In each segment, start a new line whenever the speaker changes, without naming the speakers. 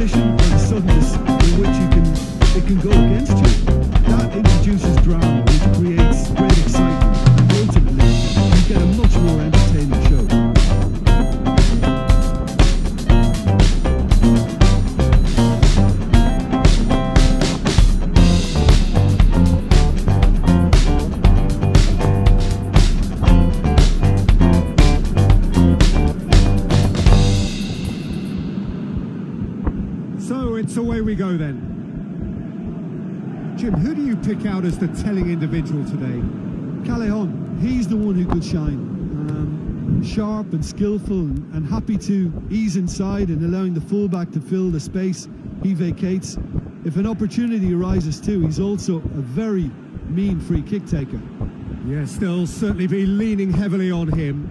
competition or the suddenness in which it can go against you. That introduces drama, which creates great excitement. And ultimately, you get a much more entertaining show.
So it's away we go then. Jim, who do you pick out as the telling individual today?
Callejon, he's the one who could shine. Sharp and skillful and happy to ease inside and allowing the fullback to fill the space he vacates. If an opportunity arises too, he's also a very mean free kick taker.
Yes, they'll certainly be leaning heavily on him.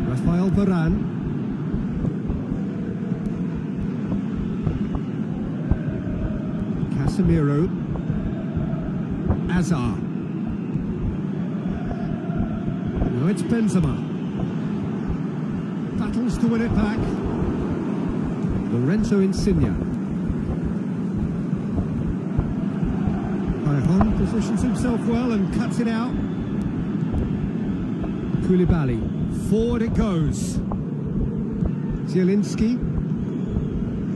Rafael Varane. Casemiro. Azar. Now it's Benzema. Battles to win it back. Lorenzo Insigne. Callejon positions himself well and cuts it out. Koulibaly. Forward it goes. Zielinski.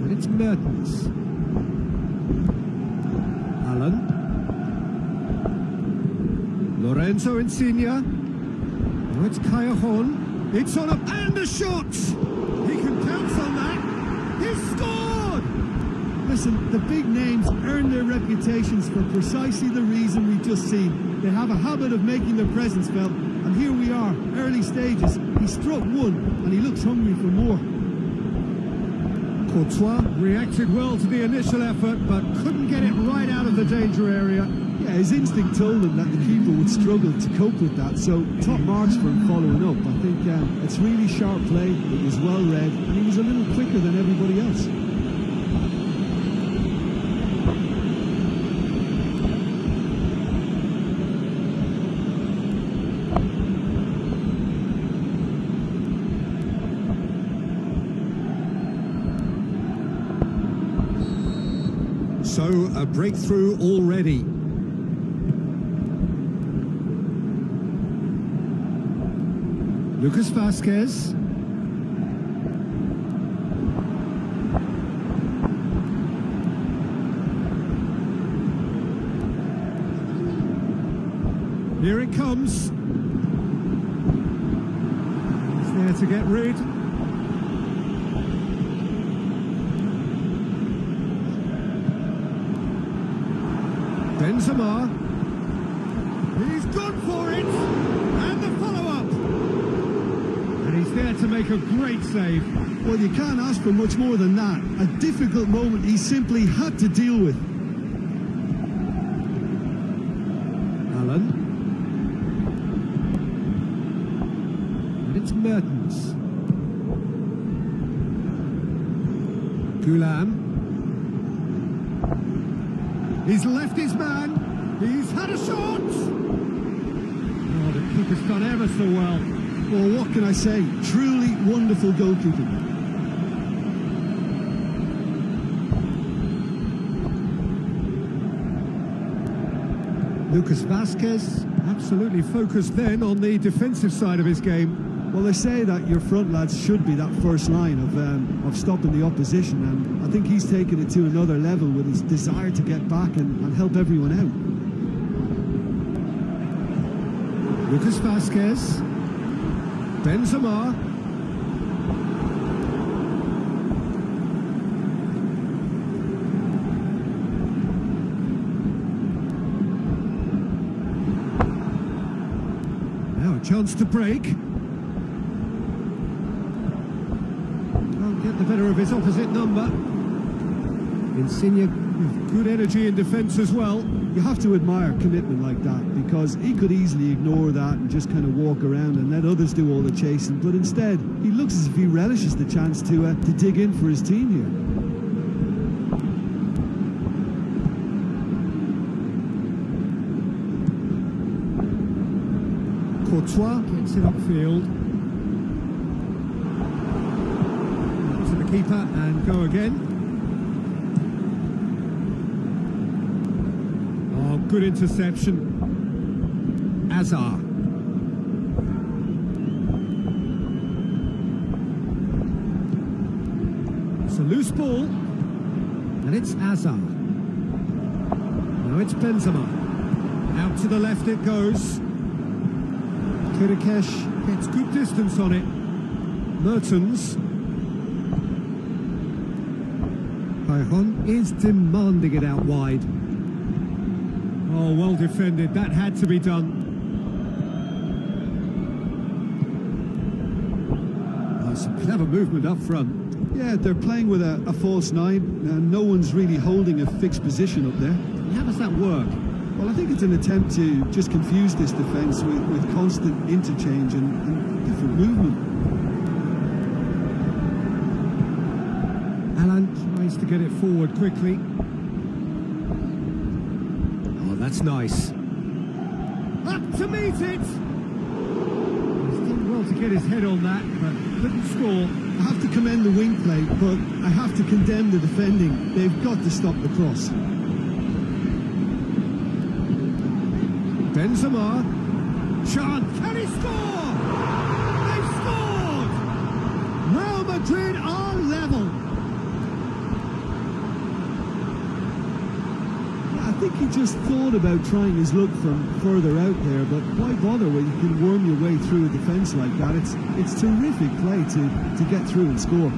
And it's Mertens. Allen. Lorenzo Insigne. Now it's Callejon. It's on up and a shot! He can pounce on that. He's scored!
Listen, the big names earn their reputations for precisely the reason we've just seen. They have a habit of making their presence felt, and here we are, early stages. He struck one, and he looks hungry for more.
Courtois reacted well to the initial effort, but couldn't get it right out of the danger area.
Yeah, his instinct told him that the keeper would struggle to cope with that, so top marks for him following up. I think it's really sharp play, it was well read, and he was a little quicker than everybody else.
So, a breakthrough already. Lucas Vázquez. Here it comes. He's there to get rid. Benzema. He's gone for it. And the follow-up. And he's there to make a great save.
Well, you can't ask for much more than that. A difficult moment he simply had to deal with.
Allen. And it's Mertens. Gulam. He's left his man. He's had a shot. Oh, the keeper's done ever so well.
Well, what can I say? Truly wonderful goalkeeping.
Lucas Vázquez absolutely focused then on the defensive side of his game.
Well, they say that your front lads should be that first line of stopping the opposition, and I think he's taken it to another level with his desire to get back and help everyone out.
Lucas Vázquez. Benzema. Now a chance to break. Get the better of his opposite number. Insigne with good energy in defence as well.
You have to admire commitment like that, because he could easily ignore that and just kind of walk around and let others do all the chasing, but instead he looks as if he relishes the chance to dig in for his team here.
Courtois gets it upfield. To the keeper and go again. Oh, good interception. Azar. It's a loose ball. And it's Azar. Now it's Benzema. Out to the left it goes. Kirikesh gets good distance on it. Mertens. Cajon is demanding it out wide. Oh, well defended. That had to be done. Oh, some clever movement up front.
Yeah, they're playing with a false nine, and no one's really holding a fixed position up there.
How does that work?
Well, I think it's an attempt to just confuse this defence with constant interchange and different movement.
Alan tries to get it forward quickly. Oh, that's nice. Up to meet it! He's done well to get his head on that, but couldn't score.
I have to commend the wing play, but I have to condemn the defending. They've got to stop the cross.
Benzema. Chan, can he score? They've scored! Real Madrid are level.
I think he just thought about trying his luck from further out there, but why bother when you can worm your way through a defence like that? It's terrific play to get through and score.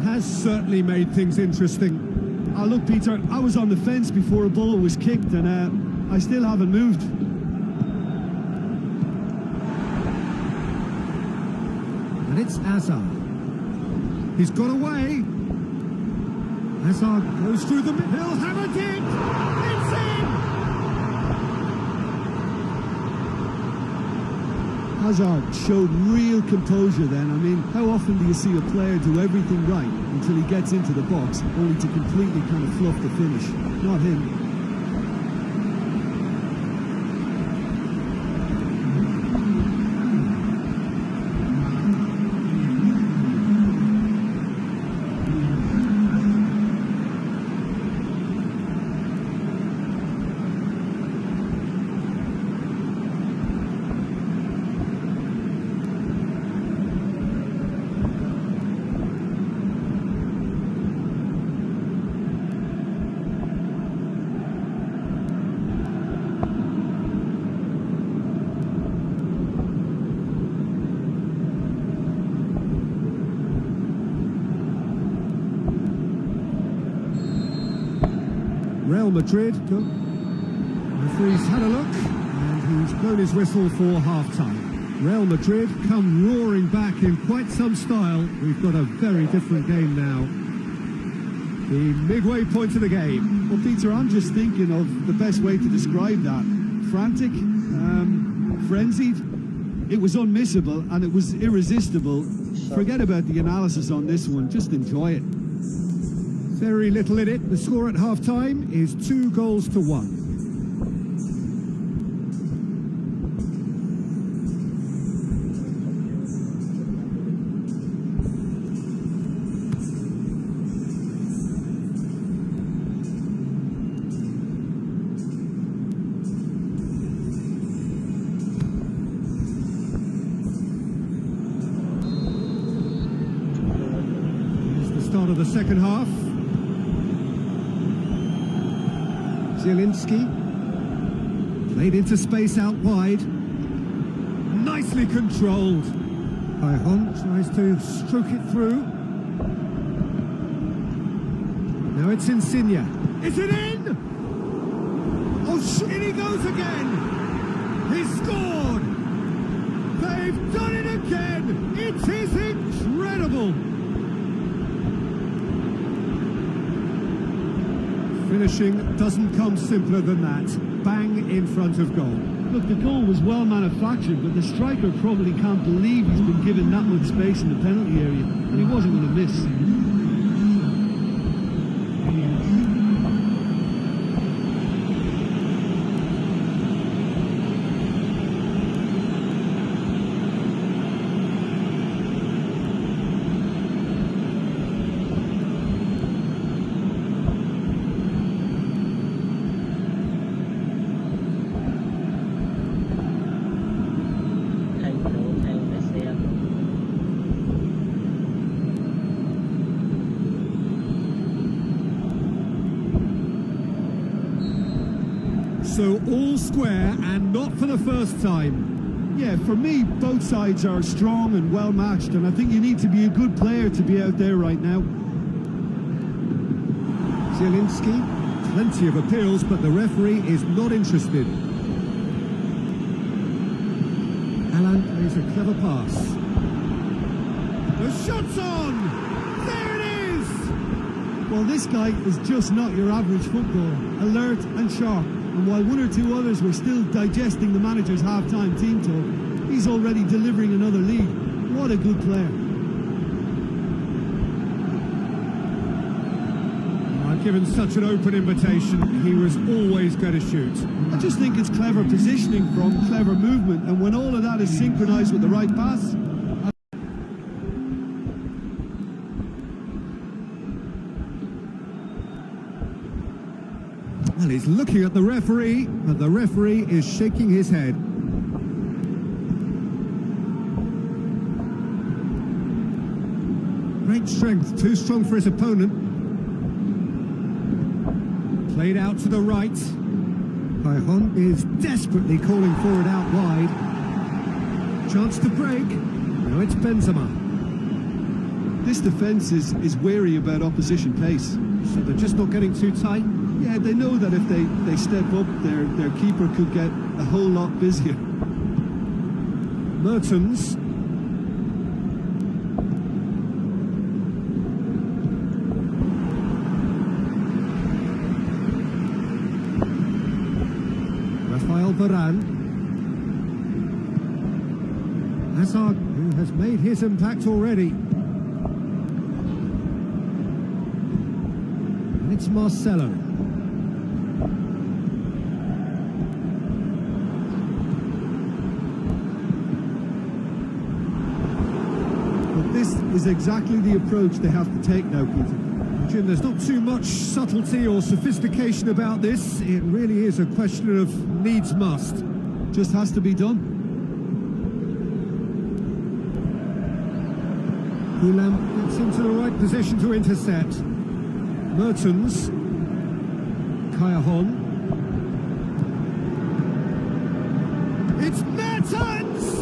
Has certainly made things interesting.
Look, Peter, I was on the fence before a ball was kicked, and I still haven't moved.
And it's Azar. He's got away. Azar goes through the middle. He'll hammer it in. It's in!
Hazard showed real composure then. I mean, how often do you see a player do everything right until he gets into the box, only to completely kind of fluff the finish? Not him.
Real Madrid. The referee's had a look and he's blown his whistle for half-time. Real Madrid come roaring back in quite some style. We've got a very different game now. The midway point of the game.
Well, Peter, I'm just thinking of the best way to describe that. Frantic, frenzied. It was unmissable and it was irresistible. Forget about the analysis on this one. Just enjoy it.
Very little in it. The score at half-time is 2-1. Here's the start of the second half. Zielinski, played into space out wide, nicely controlled. Cajon tries to stroke it through. Now it's Insigne. Is it in? Oh, in he goes again. He's scored. They've done it again. It is incredible. Finishing doesn't come simpler than that. Bang in front of goal.
Look, the goal was well manufactured, but the striker probably can't believe he's been given that much space in the penalty area, and he wasn't going to miss.
So all square and not for the first time.
Yeah, for me, both sides are strong and well matched, and I think you need to be a good player to be out there right now.
Zielinski, plenty of appeals, but the referee is not interested. Alan plays a clever pass. The shot's on! There it is!
Well, this guy is just not your average footballer. Alert and sharp. And while one or two others were still digesting the manager's half-time team talk, he's already delivering another lead. What a good player.
Given such an open invitation, he was always going to shoot.
I just think it's clever positioning from clever movement, and when all of that is synchronised with the right pass...
Well, he's looking at the referee, but the referee is shaking his head. Great strength, too strong for his opponent. Played out to the right. Cajon is desperately calling for it out wide. Chance to break. Now it's Benzema.
This defence is wary about opposition pace.
So they're just not getting too tight?
Yeah, they know that if they step up, their keeper could get a whole lot busier.
Mertens. Varane. Hazard, who has made his impact already. And it's Marcelo.
But this is exactly the approach they have to take now, Peter.
Jim, there's not too much subtlety or sophistication about this. It really is a question of needs must.
Just has to be done.
Ulam gets into the right position to intercept. Mertens. Cajon. It's Mertens!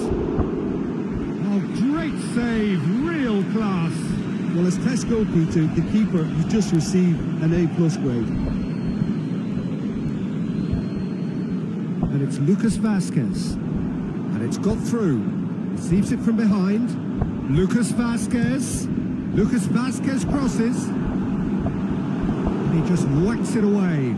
Oh, great save, real class.
Well, as Tesco, Peter, the keeper, has just received an A+ grade.
And it's Lucas Vazquez. And it's got through. Receives it from behind. Lucas Vazquez. Lucas Vazquez crosses. And he just whacks it away.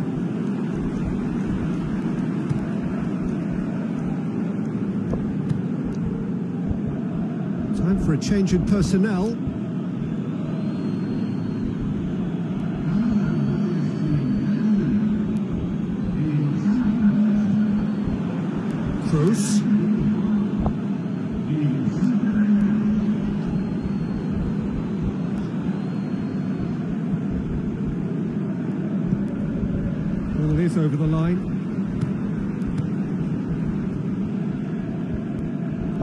Time for a change in personnel. Cruz. Well, it is over the line.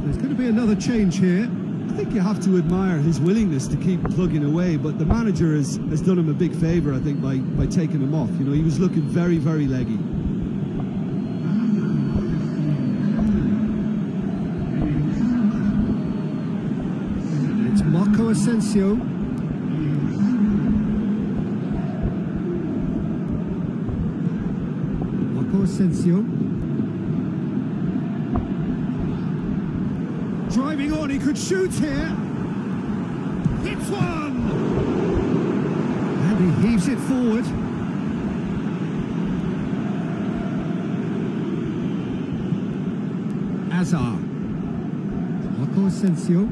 There's going to be another change here.
I think you have to admire his willingness to keep plugging away, but the manager has done him a big favour, I think, by taking him off. You know, he was looking very, very leggy. It's
Marco Asensio. Asensio. Driving on, he could shoot here. Hits one! And he heaves it forward. Azar. Marco Asensio.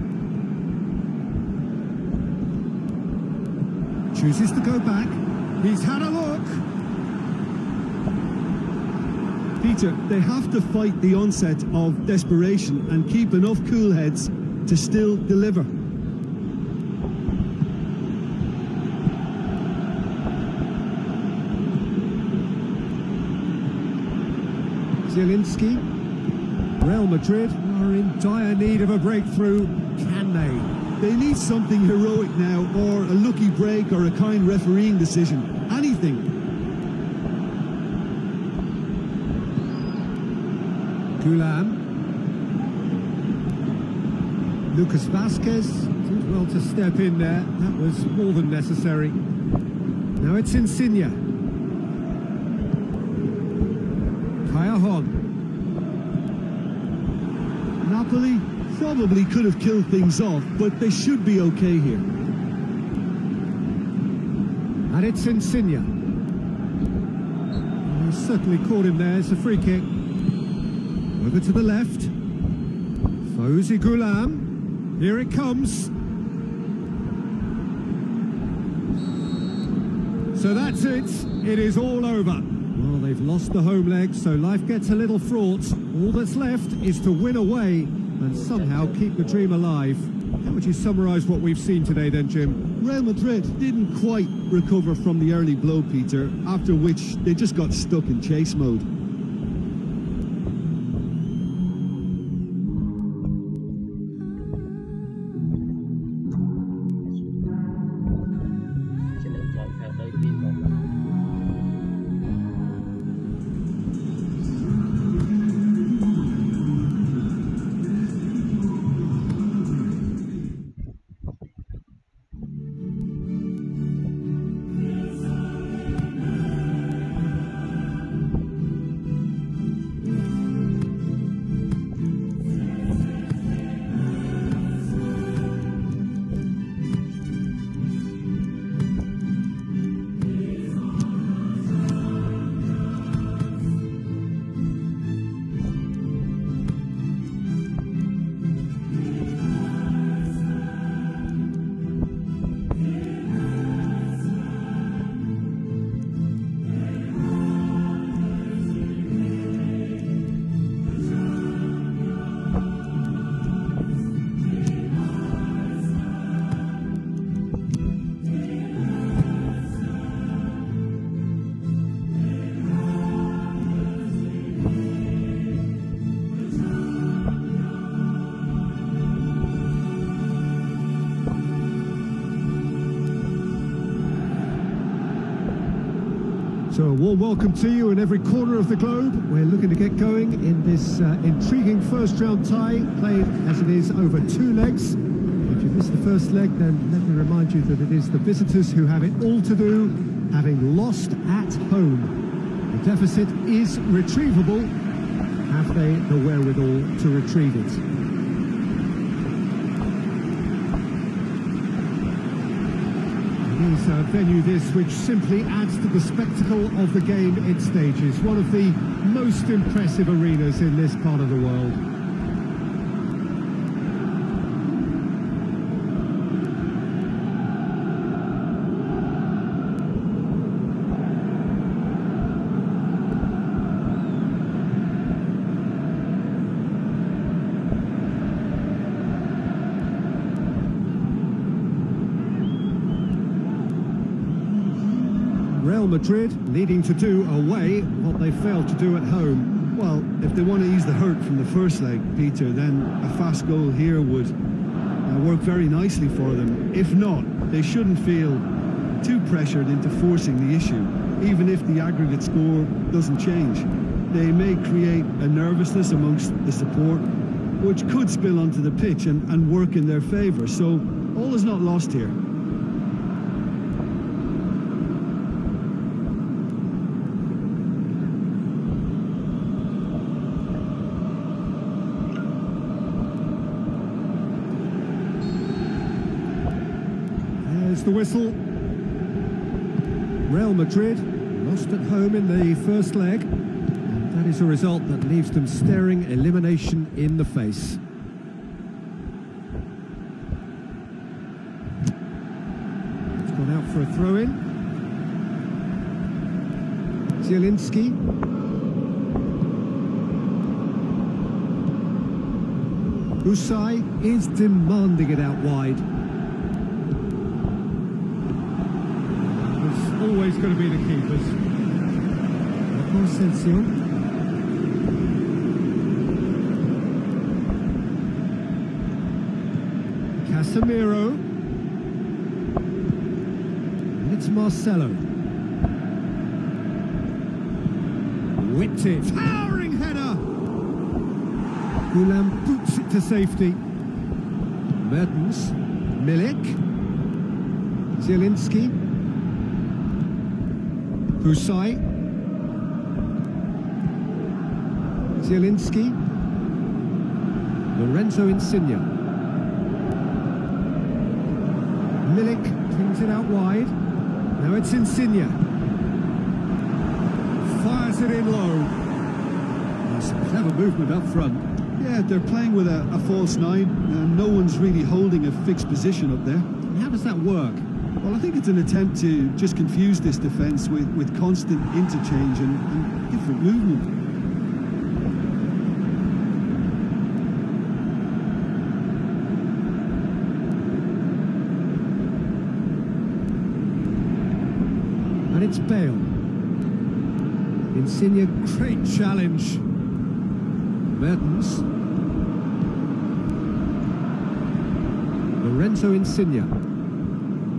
Chooses to go back. He's had a look.
Peter, they have to fight the onset of desperation and keep enough cool heads to still deliver.
Zielinski. Real Madrid are in dire need of a breakthrough. Can they?
They need something heroic now, or a lucky break, or a kind refereeing decision. Anything.
Gulam. Lucas Vasquez did well to step in there. That was more than necessary. Now it's Insigne. Kayahon.
Napoli probably could have killed things off, but they should be okay here.
And it's Insigne. He certainly caught him there. It's a free kick. Over to the left. Fawzi Gulam. Here it comes. So that's it. It is all over. Well, they've lost the home leg, so life gets a little fraught. All that's left is to win away and somehow keep the dream alive. How would you summarise what we've seen today then, Jim?
Real Madrid didn't quite recover from the early blow, Peter, after which they just got stuck in chase mode.
So a warm welcome to you in every corner of the globe. We're looking to get going in this intriguing first round tie, played as it is over two legs. If you missed the first leg, then let me remind you that it is the visitors who have it all to do, having lost at home. The deficit is retrievable. Have they the wherewithal to retrieve it? It is a venue this which simply adds to the spectacle of the game it stages. One of the most impressive arenas in this part of the world. Real Madrid needing to do away what they failed to do at home.
Well, if they want to ease the hurt from the first leg, Peter, then a fast goal here would work very nicely for them. If not, they shouldn't feel too pressured into forcing the issue, even if the aggregate score doesn't change. They may create a nervousness amongst the support, which could spill onto the pitch and work in their favour. So all is not lost here.
the whistle. Real Madrid lost at home in the first leg, and that is a result that leaves them staring elimination in the face. It's gone out for a throw-in. Zielinski. Usai is demanding it out wide. It's always going to be the keepers. Asensio. Casemiro. And it's Marcelo. Whipped it. Towering header. Gulam boots it to safety. Mertens. Milik. Zielinski. Usai. Zielinski. Lorenzo Insigne. Milik brings it out wide. Now it's Insigne. Fires it in low. That's clever movement up front.
Yeah, they're playing with a false nine, and no one's really holding a fixed position up there.
How does that work?
Well, I think it's an attempt to just confuse this defence with constant interchange and different movement. And it's Bale. Insigne, great challenge. Mertens. Lorenzo Insigne.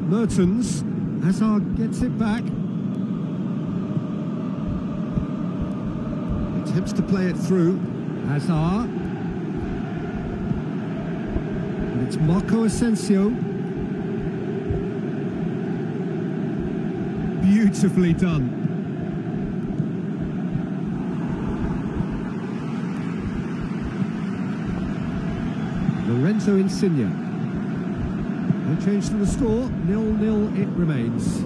Mertens. Hazard gets it back. Attempts to play it through. Hazard. And it's Marco Asensio. Beautifully done. Lorenzo Insigne. No change to the score, 0-0 it remains.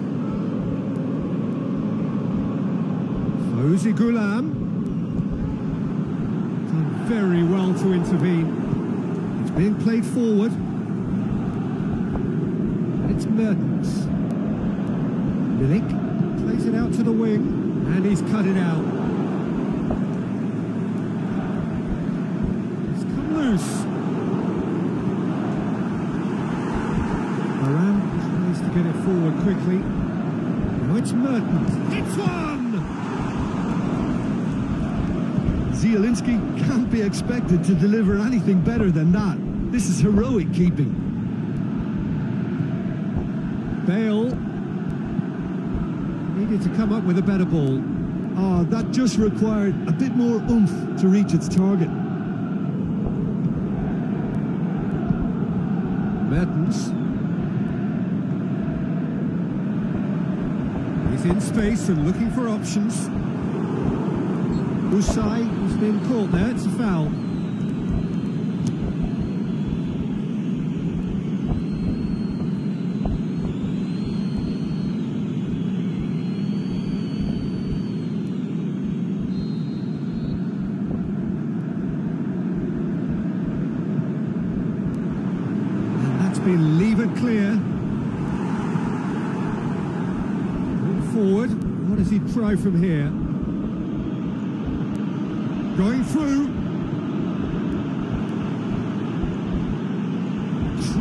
Fawzi Gulam. Done very well to intervene. It's being played forward. And it's Mertens. Milik plays it out to the wing, and he's cut it out. It's come loose. Tries to get it forward quickly. Now it's Mertens. It's one! Zielinski can't be expected to deliver anything better than that. This is heroic keeping.
Bale needed to come up with a better ball.
Oh, that just required a bit more oomph to reach its target.
Mertens. He's in space and looking for options. Usai has been caught there, it's a foul. And that's been levered clear. Forward, what does he try from here? Going through.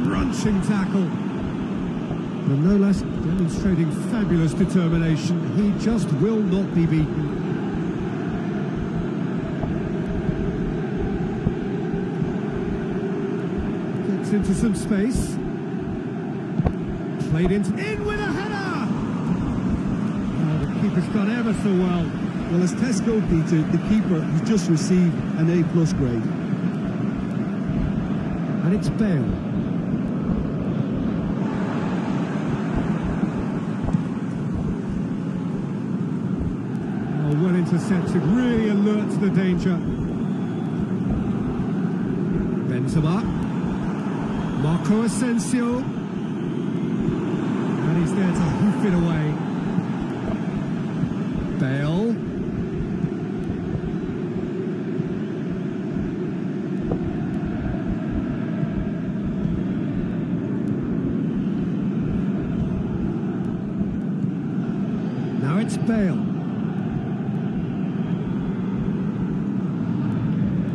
Crunching tackle. And no less demonstrating fabulous determination. He just will not be beaten. Gets into some space. Played in with a header! Keeper's done ever so well.
Well, as Tesco, Peter, the keeper has just received an A+ grade.
And it's Bale. Oh, well intercepted, really alert to the danger. Benzema. Marco Asensio. And he's there to hoof it away. Bale. Now it's Bale.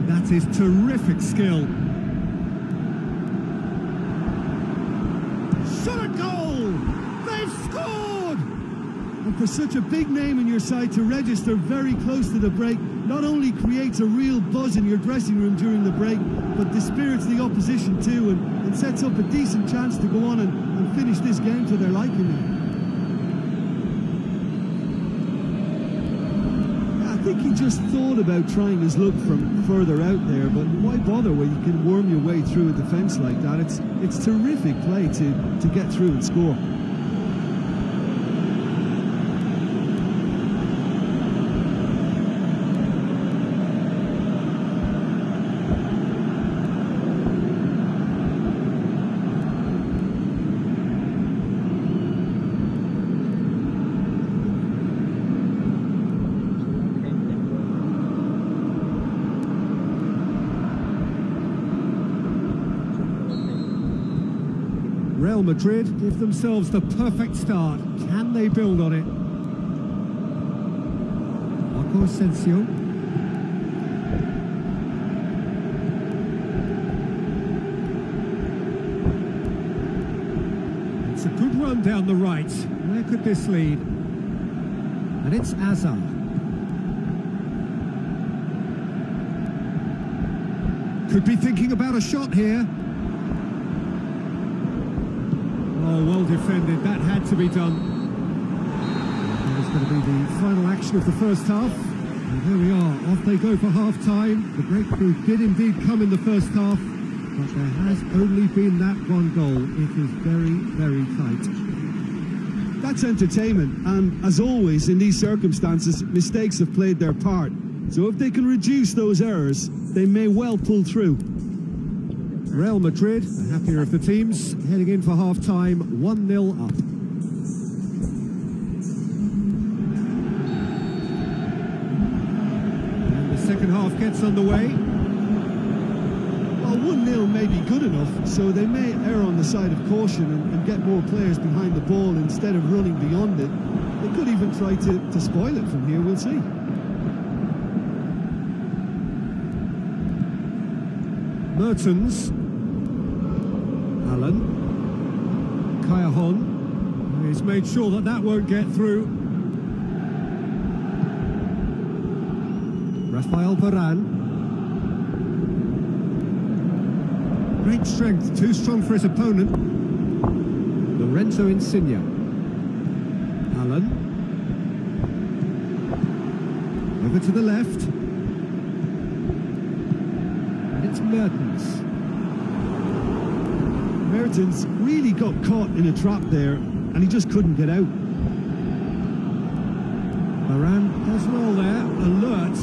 That is terrific skill. Shot a goal! They've scored!
And for such a big name in your side to register very close to the break not only creates a real buzz in your dressing room during the break, but dispirits the opposition too and sets up a decent chance to go on and finish this game to their liking now. I think he just thought about trying his luck from further out there, but why bother when you can worm your way through a defence like that? It's terrific play to get through and score.
Real Madrid give themselves the perfect start. Can they build on it? Marco Asensio. It's a good run down the right. Where could this lead? And it's Azar. Could be thinking about a shot here. Oh, well defended. That had to be done. That is going to be the final action of the first half. And there we are. Off they go for half-time. The breakthrough did indeed come in the first half, but there has only been that one goal. It is very, very tight.
That's entertainment, and as always in these circumstances, mistakes have played their part. So if they can reduce those errors, they may well pull through.
Real Madrid, the happier of the teams, heading in for half-time, 1-0 up. And the second half gets underway.
Well, 1-0 may be good enough, so they may err on the side of caution and get more players behind the ball instead of running beyond it. They could even try to spoil it from here, we'll see.
Mertens. Allen. Kayahon. He's made sure that that won't get through. Rafael Varane. Great strength, too strong for his opponent. Lorenzo Insigne. Allen. Over to the left. And it's Mertens.
Mertens really got caught in a trap there, and he just couldn't get out.
Varane does well there, alert.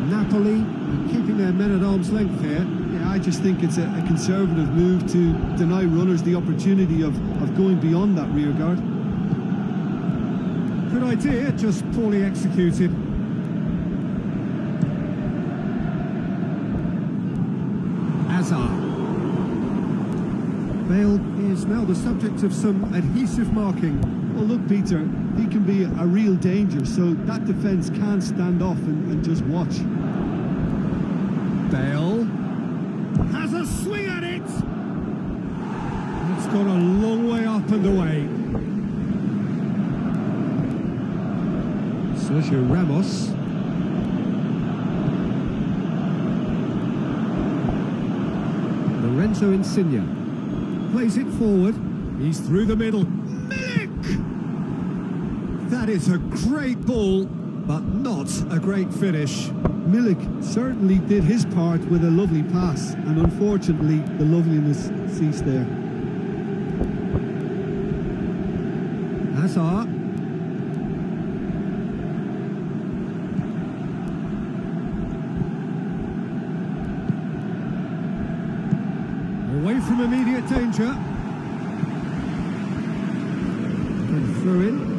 Napoli are keeping their men at arm's length here.
Yeah, I just think it's a conservative move to deny runners the opportunity of going beyond that rear guard.
Good idea, just poorly executed. Azar. Bale is now the subject of some adhesive marking.
Well, look, Peter, he can be a real danger, so that defence can stand off and just watch.
Bale has a swing at it. It's gone a long way up and away. Sergio Ramos. Lorenzo Insigne plays it forward. He's through the middle. Milik! That is a great ball, but not a great finish.
Milik certainly did his part with a lovely pass, and unfortunately the loveliness ceased there.
Hazard. danger. And throw in.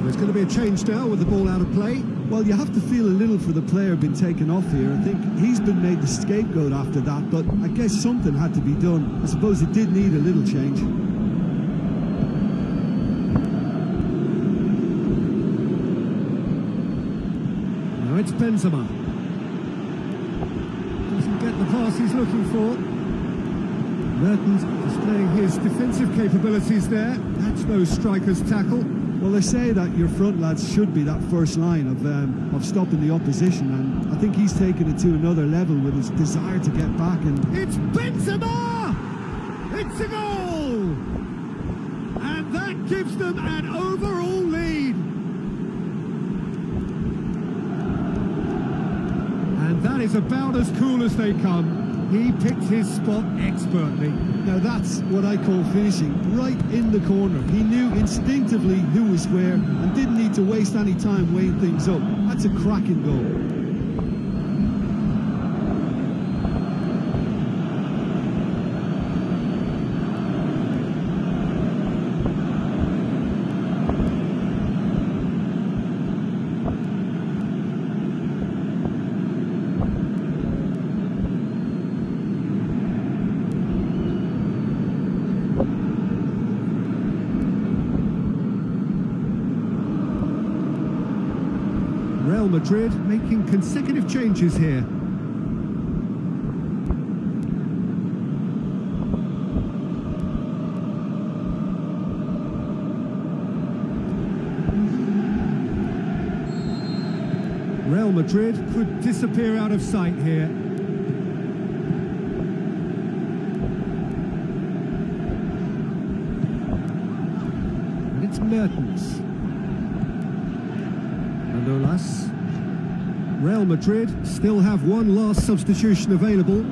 There's going to be a change now with the ball out of play.
Well, you have to feel a little for the player being taken off here. I think he's been made the scapegoat after that, but I guess something had to be done. I suppose it did need a little change.
Now it's Benzema. Doesn't get the pass he's looking for. Mertens displaying his defensive capabilities there. That's no striker's tackle.
Well, they say that your front lads should be that first line of stopping the opposition, and I think he's taken it to another level with his desire to get back. And
it's Benzema! It's a goal! And that gives them an overall lead. And that is about as cool as they come. He picked his spot expertly.
Now that's what I call finishing, right in the corner. He knew instinctively who was where and didn't need to waste any time weighing things up. That's a cracking goal.
Real Madrid making consecutive changes here. Real Madrid could disappear out of sight here. And it's Mertens. Manolas. Real Madrid still have one last substitution available.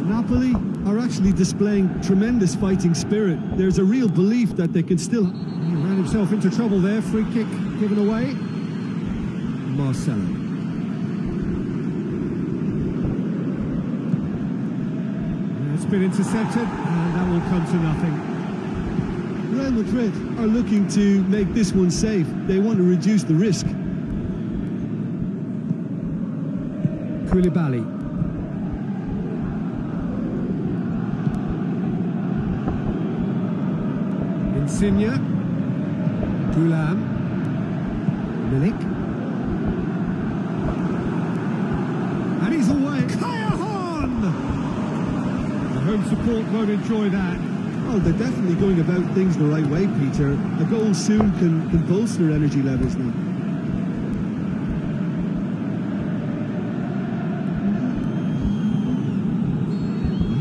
Napoli are actually displaying tremendous fighting spirit. There's a real belief that they can still...
He ran himself into trouble there. Free kick given away. Marcelo. It's been intercepted, and that will come to nothing.
Real Madrid are looking to make this one safe. They want to reduce the risk.
Koulibaly. Insigne. Gulam. Milik. And he's away. Kayahan! The home support won't enjoy that.
Oh, they're definitely going about things the right way, Peter. A goal soon can bolster energy levels now.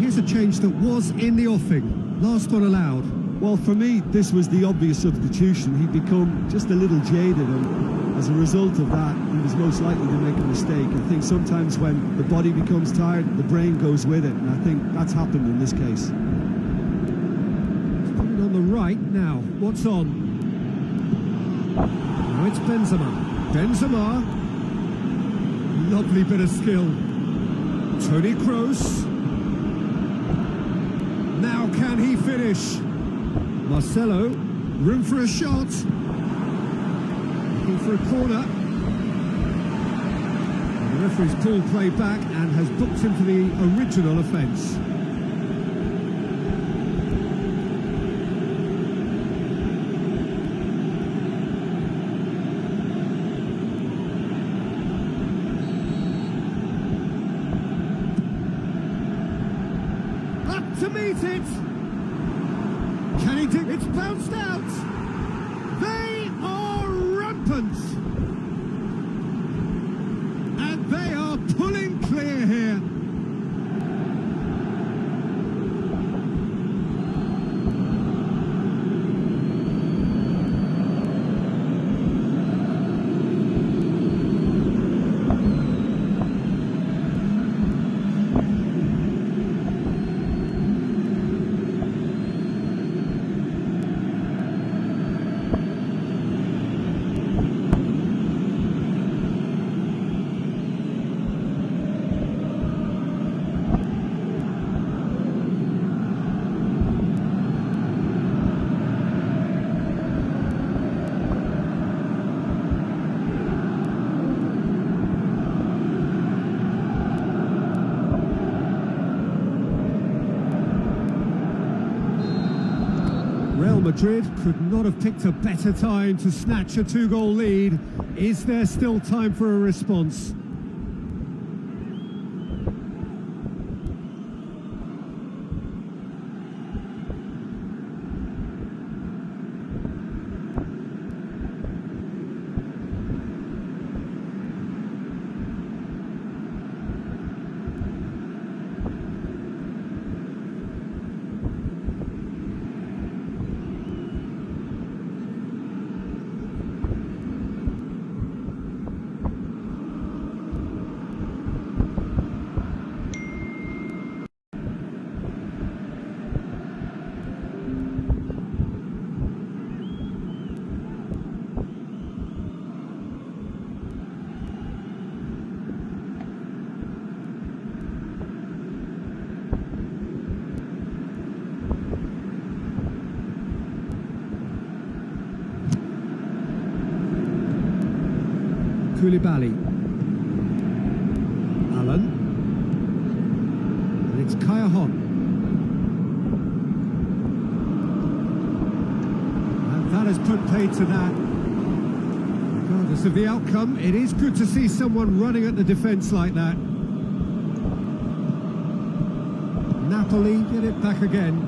Here's a change that was in the offing. Last one allowed.
Well, for me, this was the obvious substitution. He'd become just a little jaded, and as a result of that, he was most likely to make a mistake. I think sometimes when the body becomes tired, the brain goes with it, and I think that's happened in this case.
On the right now, what's on? Now it's Benzema. Benzema. Lovely bit of skill. Toni Kroos. Now can he finish? Marcelo, room for a shot. Looking for a corner. And the referee's pulled play back and has booked him for the original offence. To meet it. Can he do? It's bounced out. They are rampant. And they are pulling clear here. Madrid could not have picked a better time to snatch a two-goal lead. Is there still time for a response? Koulibaly. Allen. And it's Kayahon. And that has put paid to that. Regardless of the outcome, it is good to see someone running at the defence like that. Napoli get it back again.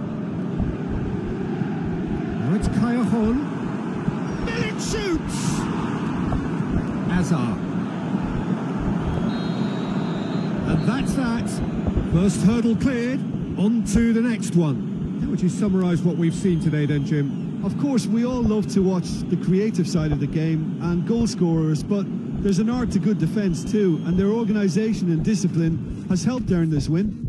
Now it's Kayahon. Milik shoots! Hazard. And that's that. First hurdle cleared, on to the next one. How would you summarise what we've seen today then, Jim?
Of course, we all love to watch the creative side of the game and goal scorers, but there's an art to good defence too, and their organisation and discipline has helped earn this win.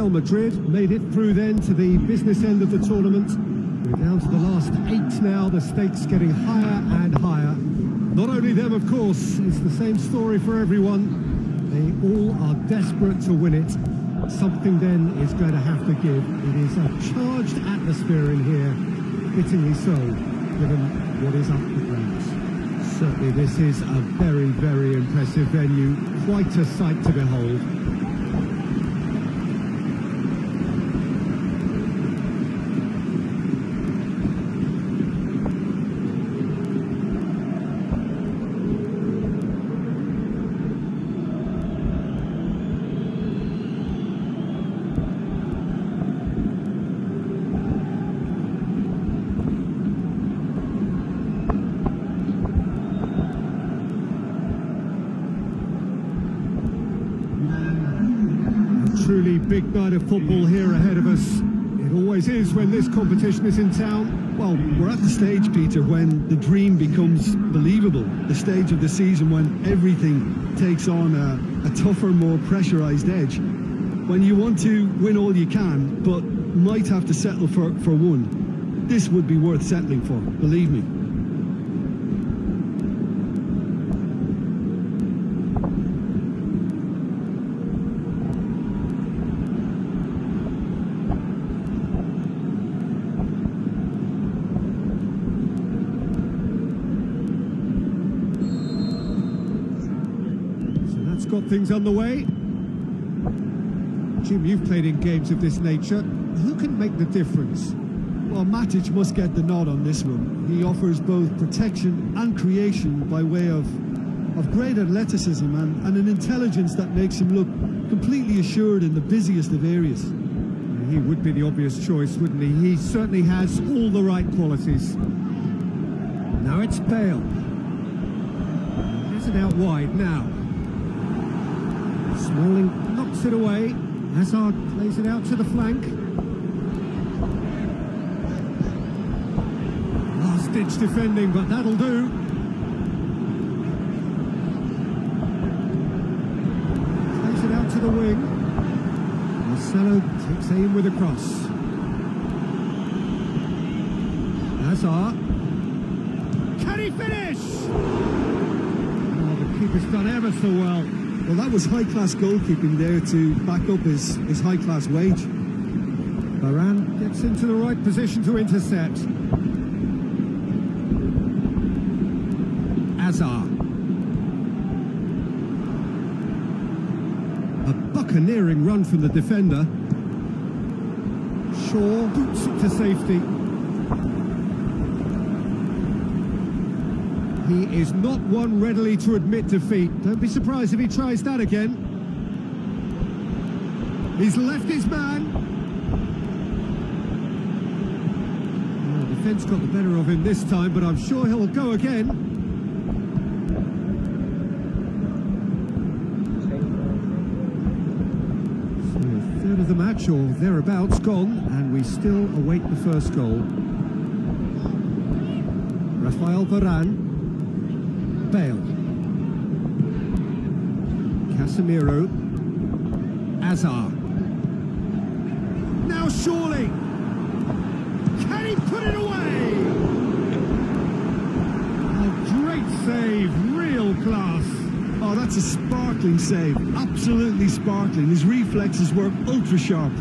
Real Madrid made it through then to the business end of the tournament. We're down to the last 8 now, the stakes getting higher and higher. Not only them, of course, it's the same story for everyone. They all are desperate to win it. Something then is going to have to give. It is a charged atmosphere in here, fittingly so, given what is up the grounds. Certainly this is a very, very impressive venue. Quite a sight to behold. Truly big night of football here ahead of us. It always is when this competition is in town.
Well, we're at the stage, Peter, when the dream becomes believable. The stage of the season when everything takes on a tougher, more pressurised edge. When you want to win all you can, but might have to settle for one. This would be worth settling for, believe me.
Got things underway. Jim, you've played in games of this nature. Who can make the difference?
Well, Matic must get the nod on this one. He offers both protection and creation by way of great athleticism and an intelligence that makes him look completely assured in the busiest of areas.
He would be the obvious choice, wouldn't he? He certainly has all the right qualities. Now it's Bale. There's it out wide now. Smalling knocks it away. Hazard plays it out to the flank. Last-ditch defending, but that'll do. Plays it out to the wing. Marcelo takes aim with a cross. Hazard. Can he finish? Oh, the keeper's done ever so well.
Well, that was high-class goalkeeping there to back up his high-class wage.
Varane gets into the right position to intercept. Hazard. A buccaneering run from the defender. Shaw boots it to safety. He is not one readily to admit defeat. Don't be surprised if he tries that again. He's left his man. Oh, the defence got the better of him this time, but I'm sure he'll go again. So a third of the match, or thereabouts, gone, and we still await the first goal. Rafael Varane. Bale. Casemiro. Hazard. Now surely. Can he put it away? A great save, real class.
Oh, that's a sparkling save. Absolutely sparkling. His reflexes were ultra sharp.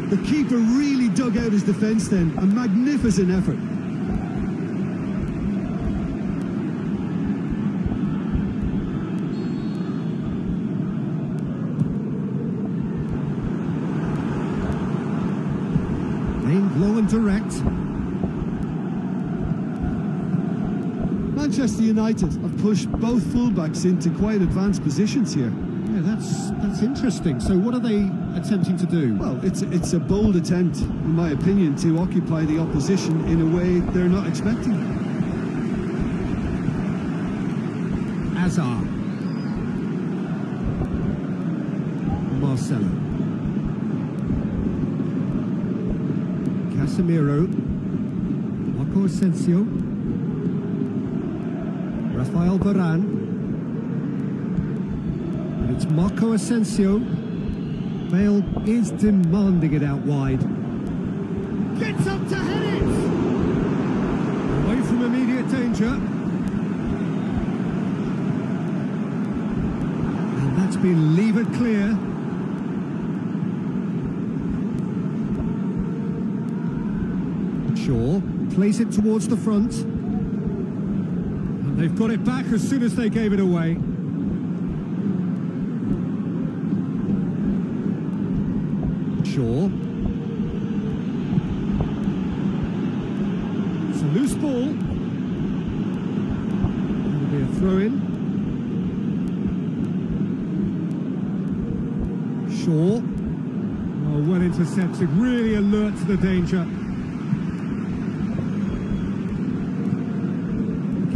The keeper really dug out his defence then. A magnificent effort.
Aimed low and direct.
Manchester United have pushed both fullbacks into quite advanced positions here.
Yeah, that's interesting. So what are they attempting to do?
Well, it's a bold attempt, in my opinion, to occupy the opposition in a way they're not expecting.
Hazard. Marcelo. Casemiro. Marco Asensio. Rafael Varane. And it's Marco Asensio. Bale is demanding it out wide. Gets up to head it! Away from immediate danger. And that's been levered clear. Shaw plays it towards the front. And they've got it back as soon as they gave it away. Shaw. It's a loose ball. It'll be a throw-in. Shaw. Oh, well intercepted, really alert to the danger.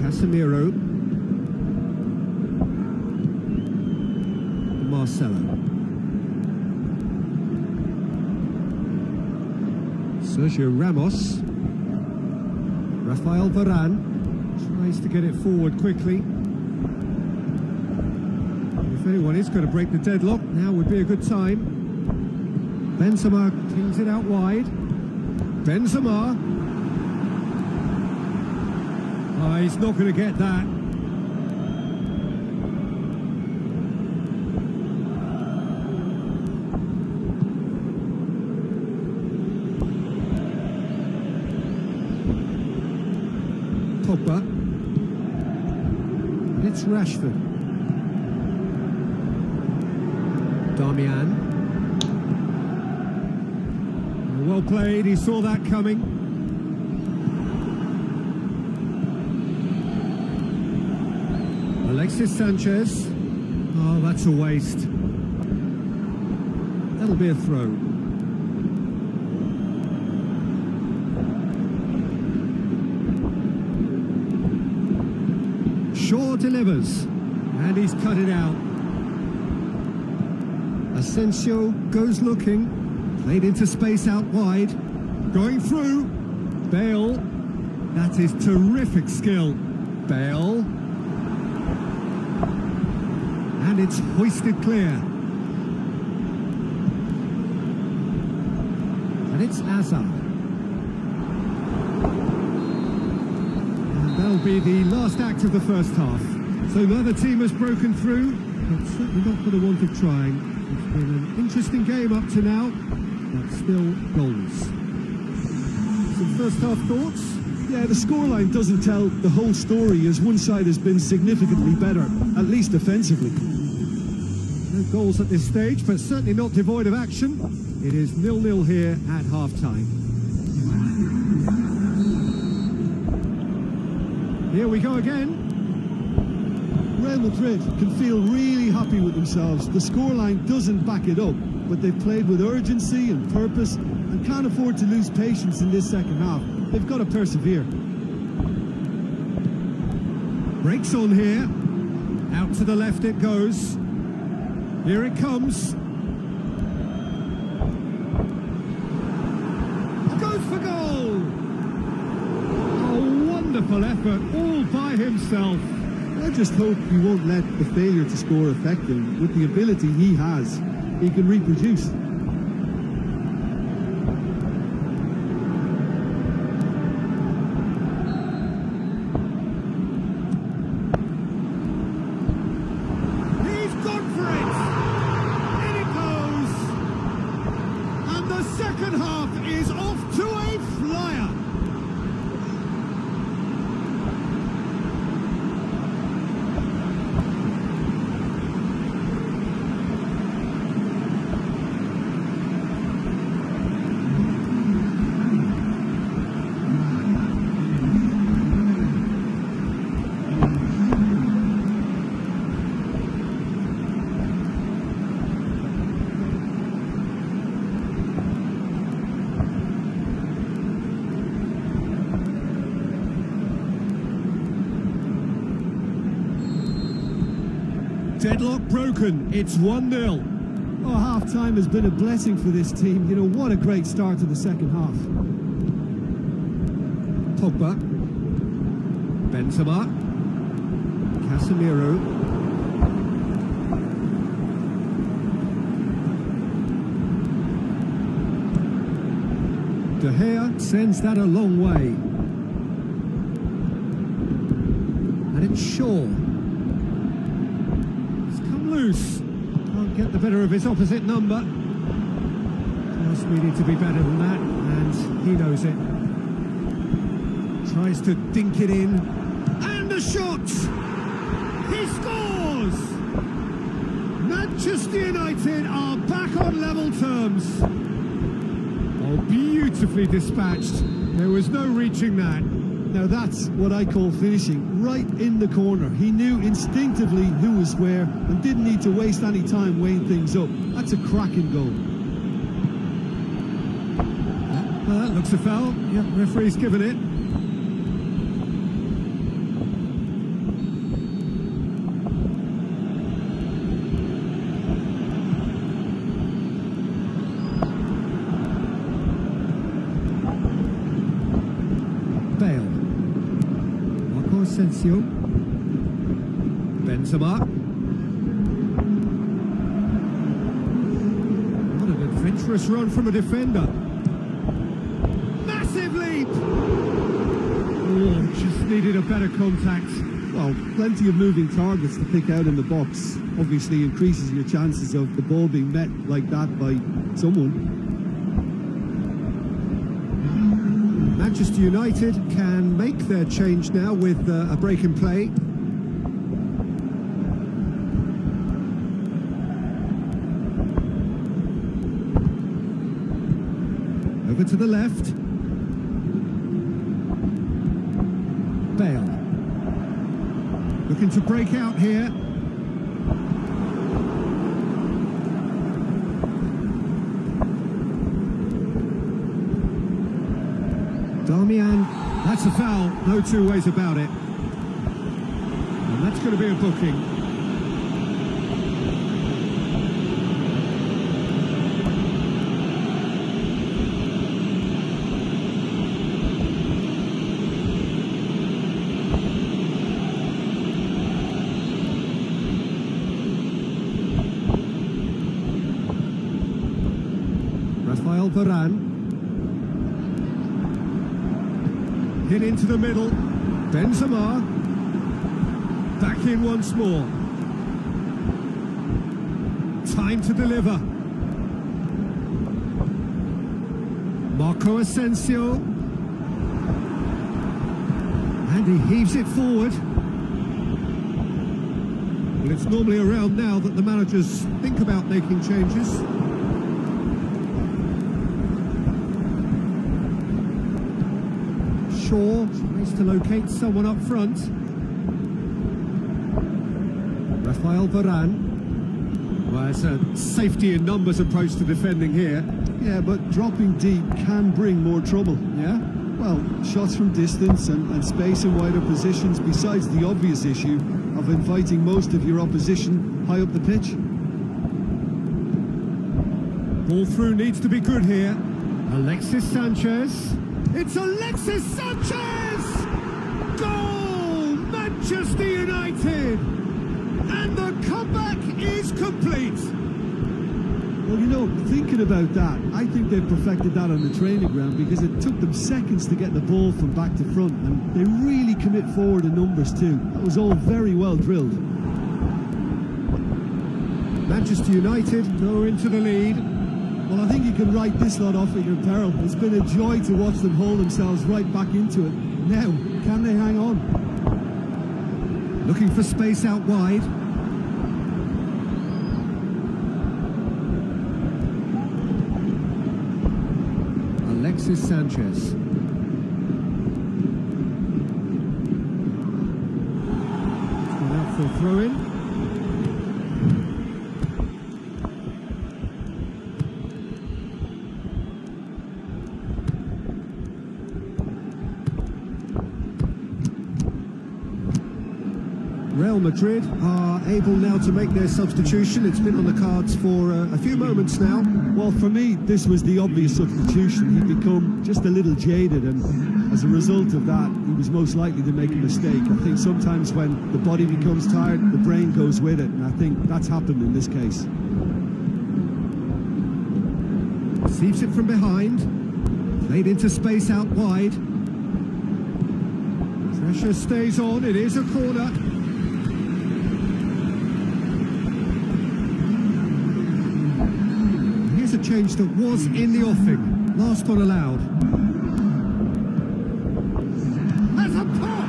Casemiro. Marcelo. Sergio Ramos. Rafael Varane tries to get it forward quickly. If anyone is going to break the deadlock, now would be a good time. Benzema cleans it out wide. Benzema. Oh, he's not going to get that. Pogba. It's Rashford. Darmian. Well played, he saw that coming. Alexis Sanchez. Oh, that's a waste. That'll be a throw. Shaw delivers, and he's cut it out. Asensio goes looking, played into space out wide, going through. Bale, that is terrific skill. Bale, and it's hoisted clear. And it's Hazard. That'll be the last act of the first half. So neither team has broken through, but certainly not for the want of trying. It's been an interesting game up to now, but still goals. Some first half thoughts?
Yeah, the scoreline doesn't tell the whole story, as one side has been significantly better, at least defensively.
No goals at this stage, but certainly not devoid of action. It is 0-0 here at half-time. Here we go again.
Real Madrid can feel really happy with themselves. The scoreline doesn't back it up, but they've played with urgency and purpose and can't afford to lose patience in this second half. They've got to persevere.
Breaks on here. Out to the left it goes. Here it comes. Goes for goal! Wonderful effort, all by himself.
I just hope he won't let the failure to score affect him. With the ability he has, he can reproduce.
He's gone for it! In it goes! And the second half is off to a flyer! Deadlock broken, it's 1-0.
Oh, half-time has been a blessing for this team. You know, what a great start to the second half.
Pogba. Benzema. Casemiro. De Gea sends that a long way. And it's Shaw. It's come loose. Can't get the better of his opposite number. Just needed to be better than that, and he knows it. Tries to dink it in. And the shot! He scores! Manchester United are back on level terms. Oh, beautifully dispatched. There was no reaching that.
Now that's what I call finishing, right in the corner. He knew instinctively who was where and didn't need to waste any time weighing things up. That's a cracking goal.
That looks a foul. Yep, referee's given it. Asensio. Benzema. What an adventurous run from a defender. Massive leap! Oh, just needed a better contact.
Well, plenty of moving targets to pick out in the box. Obviously increases your chances of the ball being met like that by someone.
Manchester United can make their change now with a break in play. Over to the left. Bale. Looking to break out here. Darmian, that's a foul, no two ways about it. And that's going to be a booking. Rafael Varane. Hit into the middle. Benzema. Back in once more. Time to deliver. Marco Asensio. And he heaves it forward. Well, it's normally around now that the managers think about making changes. Shaw tries to locate someone up front. Rafael Varane. Well, it's a safety in numbers approach to defending here.
Yeah, but dropping deep can bring more trouble.
Yeah?
Well, shots from distance and space in wider positions, besides the obvious issue of inviting most of your opposition high up the pitch.
Ball through needs to be good here. Alexis Sanchez. It's Alexis Sanchez! Goal! Manchester United! And the comeback is complete!
Well, you know, thinking about that, I think they've perfected that on the training ground because it took them seconds to get the ball from back to front, and they really commit forward in numbers too. That was all very well drilled.
Manchester United go into the lead.
Well, I think you can write this lot off at your peril. It's been a joy to watch them haul themselves right back into it. Now, can they hang on?
Looking for space out wide. Alexis Sanchez. Gone out for a throw-in. Real Real Madrid are able now to make their substitution. It's been on the cards for a few moments now.
Well, for me, this was the obvious substitution. He'd become just a little jaded, and as a result of that, he was most likely to make a mistake. I think sometimes when the body becomes tired, the brain goes with it, and I think that's happened in this case.
Receives it from behind. Played into space out wide. Pressure stays on. It is a corner. Here's a change that was in the offing. Last one allowed. That's a pop!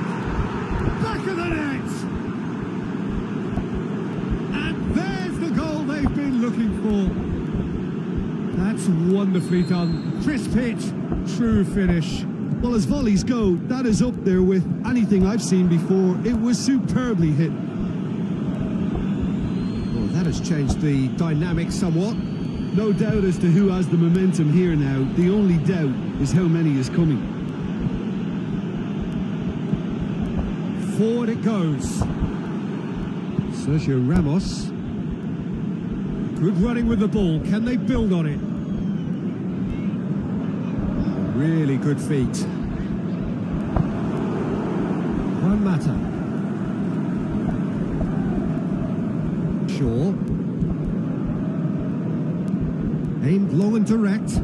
Back of the net! And there's the goal they've been looking for. That's wonderfully done. Crisp hit, true finish.
Well, as volleys go, that is up there with anything I've seen before. It was superbly hit.
Well, that has changed the dynamic somewhat.
No doubt as to who has the momentum here now. The only doubt is how many is coming.
Forward it goes. Sergio Ramos. Good running with the ball. Can they build on it? Really good feet. Juan Mata. Shaw. Aimed long and direct.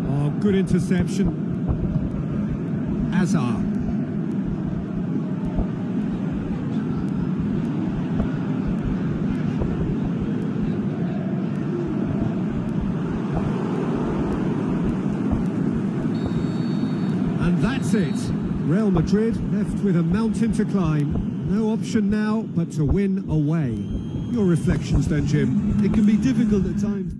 Oh, good interception. Azar. And that's it. Real Madrid left with a mountain to climb. No option now but to win away. Your reflections then, Jim?
It can be difficult at times.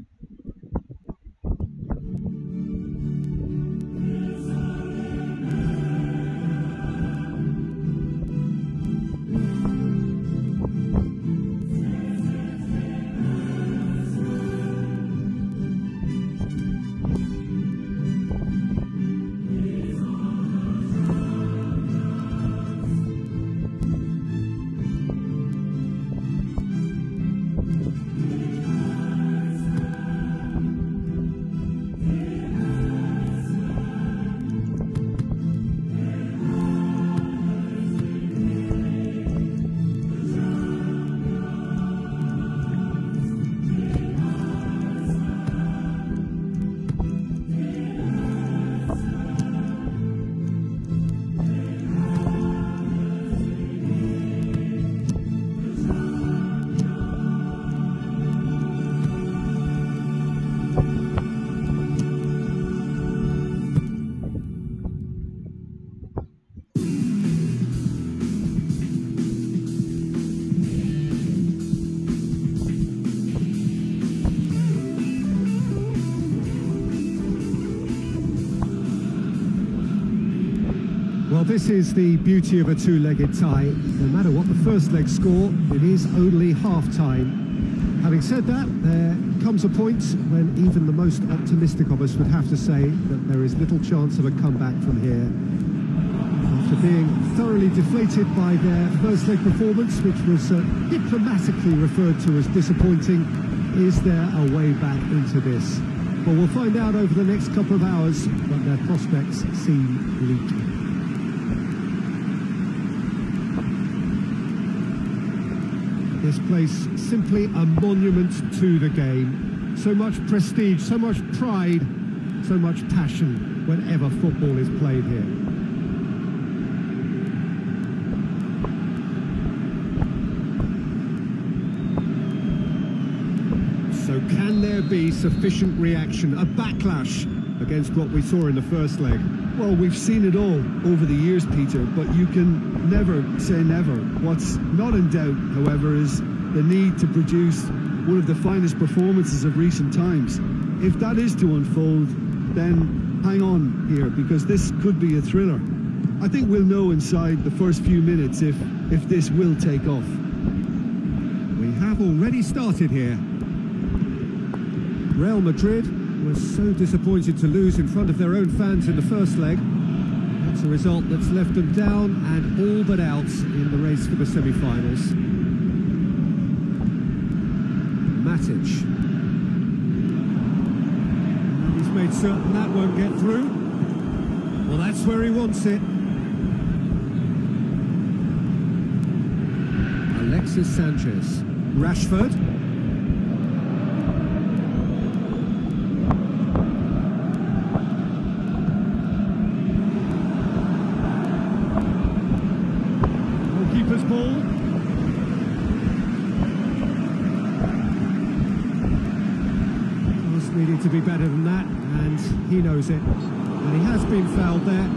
Well, this is the beauty of a two-legged tie. No matter what the first leg score, it is only half-time. Having said that, there comes a point when even the most optimistic of us would have to say that there is little chance of a comeback from here. After being thoroughly deflated by their first leg performance, which was diplomatically referred to as disappointing, is there a way back into this? Well, we'll find out over the next couple of hours, but their prospects seem bleak. This place simply a monument to the game. So much prestige, so much pride, so much passion whenever football is played here. So can there be sufficient reaction, a backlash against what we saw in the first leg?
Well, we've seen it all over the years, Peter, but you can never say never. What's not in doubt, however, is the need to produce one of the finest performances of recent times. If that is to unfold, then hang on here, because this could be a thriller. I think we'll know inside the first few minutes if this will take off.
We have already started here. Real Madrid was so disappointed to lose in front of their own fans in the first leg. That's a result that's left them down and all but out in the race for the semi-finals. Matic. And he's made certain that won't get through. Well, that's where he wants it. Alexis Sanchez. Rashford. Goalkeeper's ball. Just needed to be better than that, and he knows it. And he has been fouled there.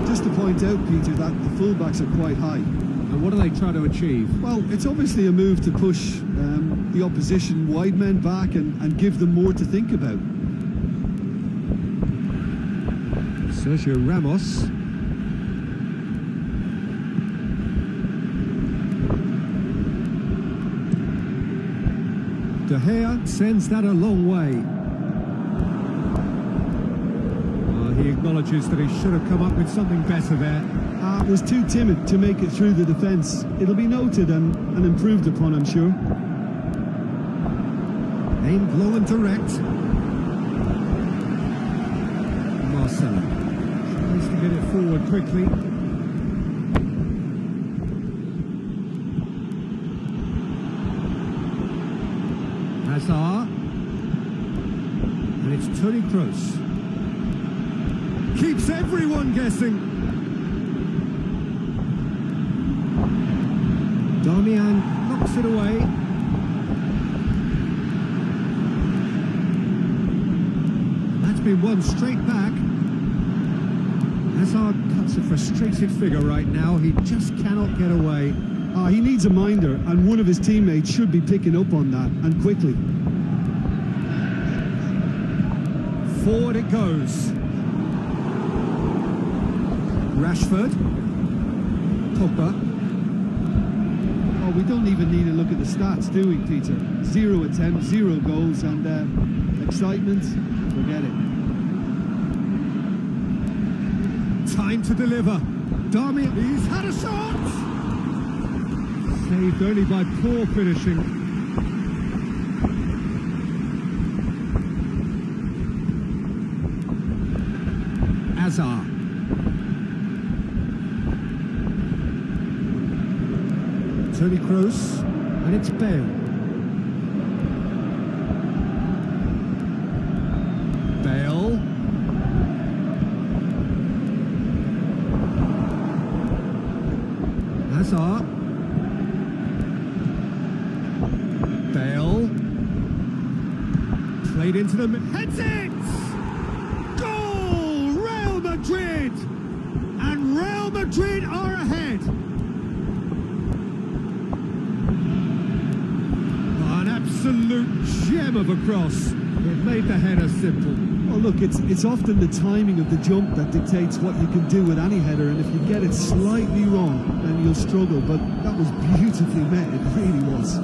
Just to point out, Peter, that the fullbacks are quite high.
And what are they trying to achieve?
Well, it's obviously a move to push the opposition wide men back and give them more to think about.
Sergio Ramos. De Gea sends that a long way. He acknowledges that he should have come up with something better there.
Was too timid to make it through the defence. It'll be noted and improved upon, I'm sure.
Aimed long and direct. Marcelo tries to get it forward quickly. Hazard. And it's Toni Kroos. Keeps everyone guessing. Darmian knocks it away. That's been won straight back. Hazard cuts a frustrated figure right now. He just cannot get away.
He needs a minder, and one of his teammates should be picking up on that, and quickly.
Forward it goes. Rashford. Pogba.
Oh, we don't even need to look at the stats, do we, Peter? 0 attempts, 0 goals, and excitement, forget it.
Time to deliver. Darmian, he's had a shot! Saved only by poor finishing. Hazard. Toni Kroos, and it's Bale. Bale. Hazard. Bale. Played into the heads it! Goal! Real Madrid! And Real Madrid are ahead! Absolute gem of a cross. It made the header simple.
Well, look, it's often the timing of the jump that dictates what you can do with any header, and if you get it slightly wrong, then you'll struggle. But that was beautifully met, it really was.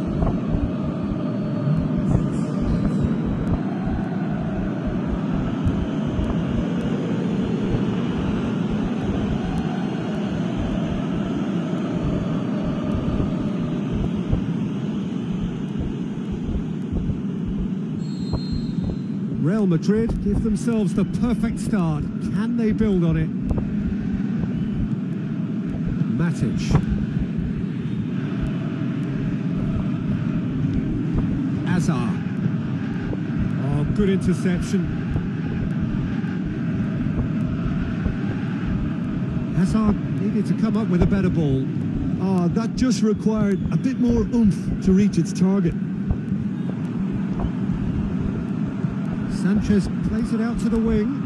Real Madrid give themselves the perfect start. Can they build on it? Matic. Hazard. Oh, good interception. Hazard needed to come up with a better ball.
That just required a bit more oomph to reach its target.
Sanchez plays it out to the wing.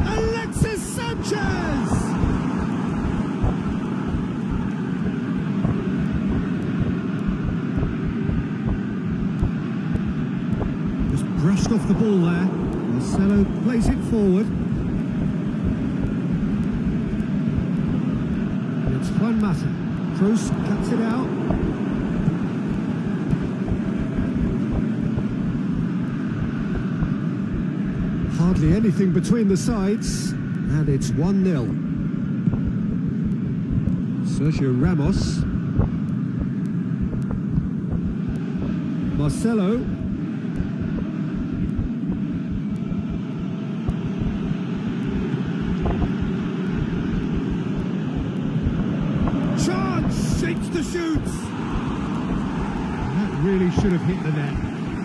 Alexis Sanchez! Just brushed off the ball there. Marcelo plays it forward. It's Juan Mata. Kroos cuts it out. Hardly anything between the sides. And it's 1-0. Sergio Ramos. Marcelo. Chance! Shapes the shoots! That really should have hit the net.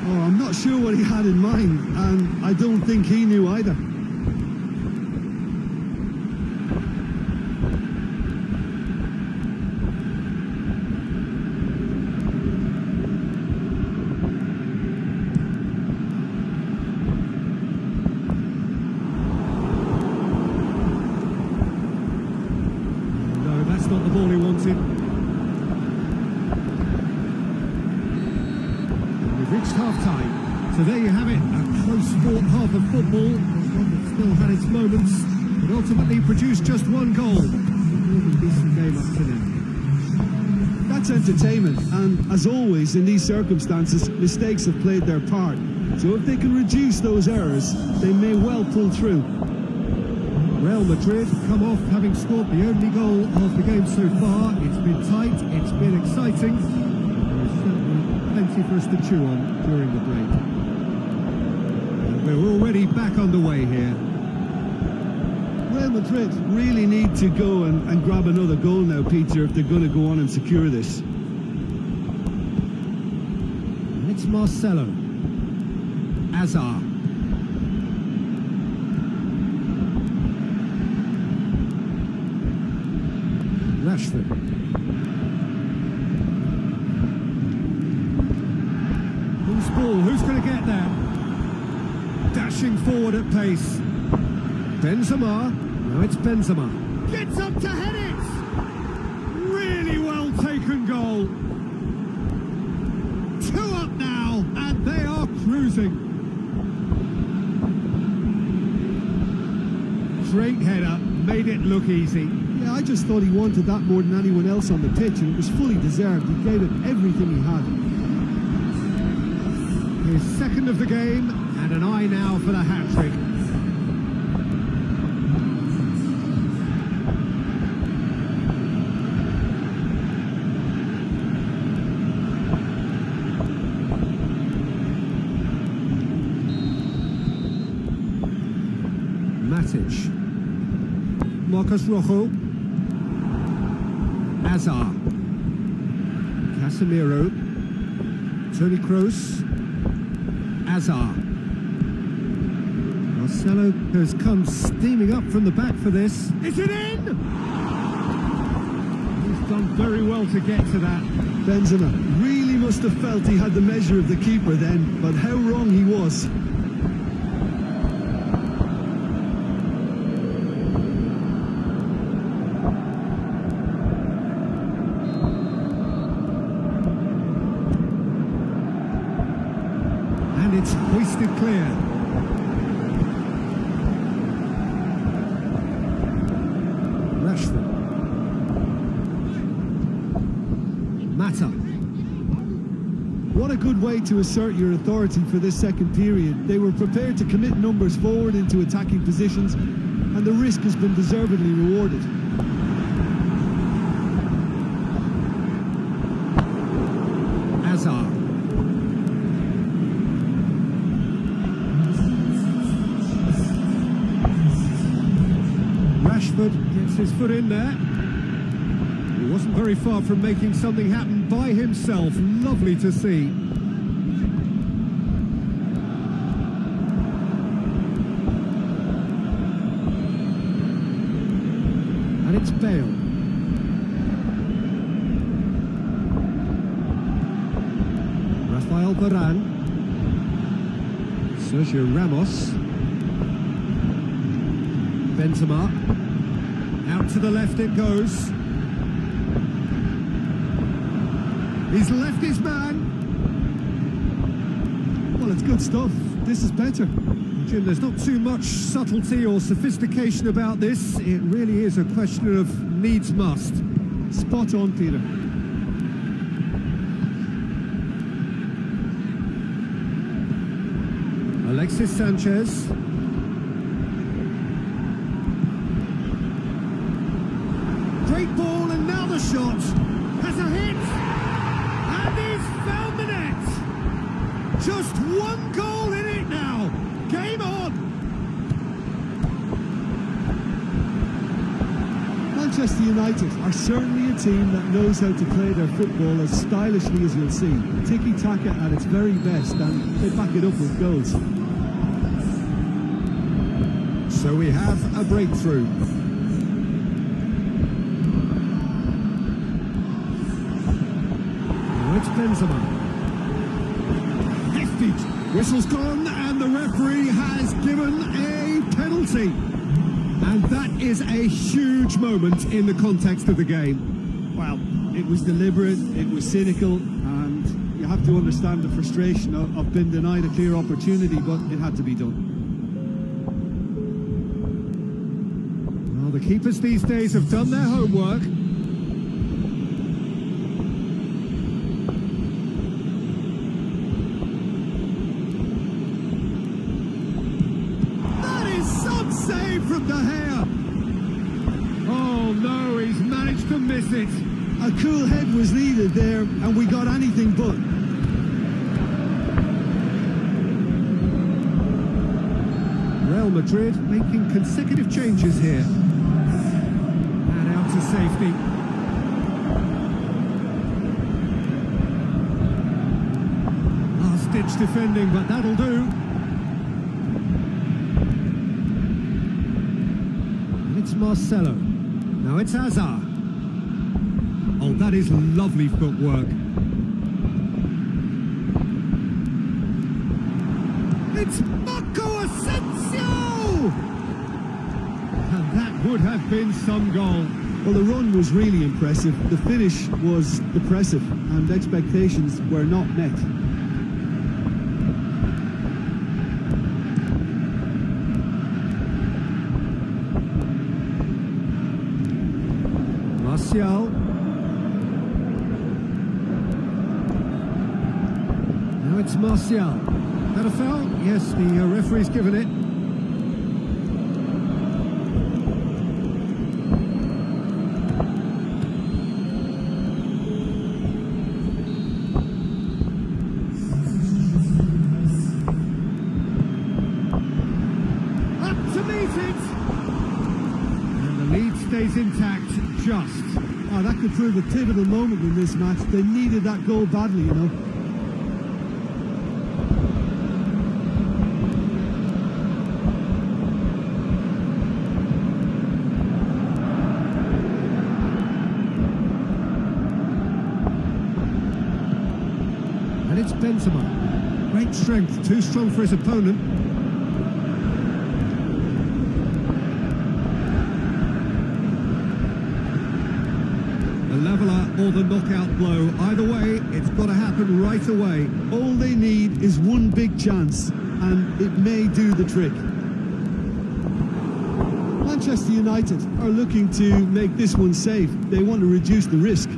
Oh, I'm not sure what he had in mind, and I don't think he knew either.
No, that's not the ball he wanted. We've reached half-time, so there you have it, a close-fought half of football, one that still had its moments, but ultimately produced just one goal. A really decent game up to now.
That's entertainment, and as always in these circumstances, mistakes have played their part. So if they can reduce those errors, they may well pull through.
Real Madrid come off having scored the only goal of the game so far. It's been tight, it's been exciting. There's certainly plenty for us to chew on during the break. And we're already back underway here.
Real Madrid really need to go and grab another goal now, Peter, if they're going to go on and secure this.
And it's Marcelo. Azar. Rashford. Who's ball? Who's going to get there? Dashing forward at pace. Benzema. Now it's Benzema. Gets up to head it! Really well taken goal. 2 up now, and they are cruising. Great header, made it look easy.
Yeah, I just thought he wanted that more than anyone else on the pitch, and it was fully deserved. He gave it everything he had.
His second of the game, and an eye now for the hat-trick. Matic. Marcos Rojo. Azar. Casemiro. Toni Kroos. Azar. Marcelo has come steaming up from the back for this. Is it in? He's done very well to get to that.
Benzema really must have felt he had the measure of the keeper then, but how wrong he was.
And it's hoisted clear. Rashford. Mata.
What a good way to assert your authority for this second period. They were prepared to commit numbers forward into attacking positions, and the risk has been deservedly rewarded.
Azar. Rashford gets his foot in there. He wasn't very far from making something happen by himself. Lovely to see. And it's Bale. Rafael Varane. Sergio Ramos. Benzema. Out to the left it goes. He's left his man.
Well, it's good stuff. This is better.
Jim, there's not too much subtlety or sophistication about this. It really is a question of needs must.
Spot on, Peter.
Alexis Sanchez.
United are certainly a team that knows how to play their football as stylishly as you'll see. Tiki-taka at its very best, and they back it up with goals.
So we have a breakthrough. Now it's Benzema. Hefty. Whistle's gone, and the referee has given a penalty. And that is a huge moment in the context of the game.
Well, it was deliberate, it was cynical, and you have to understand the frustration of being denied a clear opportunity, but it had to be done.
Well, the keepers these days have done their homework. Save from De Gea. Oh no, he's managed to miss it.
A cool head was needed there, and we got anything but.
Real Madrid making consecutive changes here. And out to safety. Last-ditch defending, but that'll do. It's Marcelo. Now it's Hazard. Oh, that is lovely footwork. It's Marco Asensio! And that would have been some goal.
Well, the run was really impressive. The finish was depressive, and expectations were not met.
Martial. Now it's Martial. That a foul? Yes, the referee's given it. Up to meet it! And the lead stays intact. Just.
Oh, that could prove a pivotal moment in this match. They needed that goal badly, you know.
And it's Benzema. Great strength, too strong for his opponent. Leveller or the knockout blow. Either way, it's got to happen right away.
All they need is one big chance, and it may do the trick. Manchester United are looking to make this one safe. They want to reduce the risk.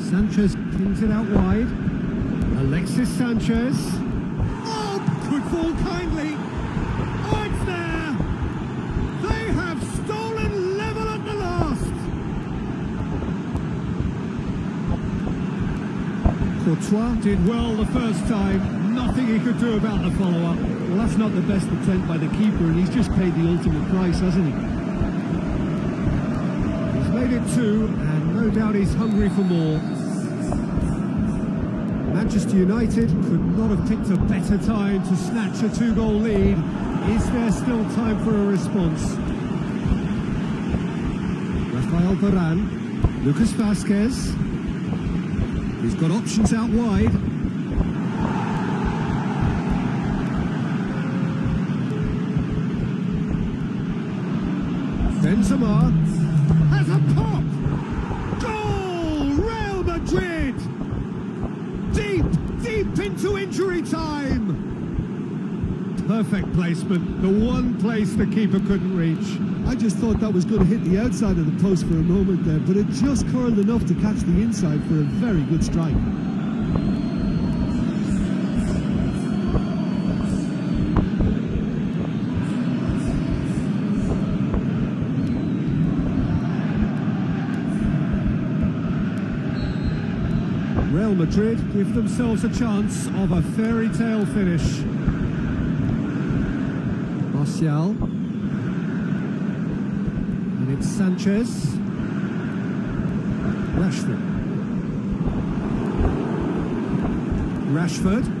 Sanchez kings it out wide. Alexis Sanchez. Oh, could fall kindly. Oh, it's there. They have stolen level at the last. Courtois did well the first time. Nothing he could do about the follow-up.
Well, that's not the best attempt by the keeper, and he's just paid the ultimate price, hasn't he?
He's made it two, and no doubt he's hungry for more. Manchester United could not have picked a better time to snatch a two-goal lead. Is there still time for a response? Rafael Varane, Lucas Vazquez. He's got options out wide. Benzema has a pop! Goal! Real Madrid! Deep into injury time! Perfect placement, the one place the keeper couldn't reach.
I just thought that was going to hit the outside of the post for a moment there, but it just curled enough to catch the inside for a very good strike.
Real Madrid give themselves a chance of a fairy tale finish. Martial. It's Sanchez. Rashford.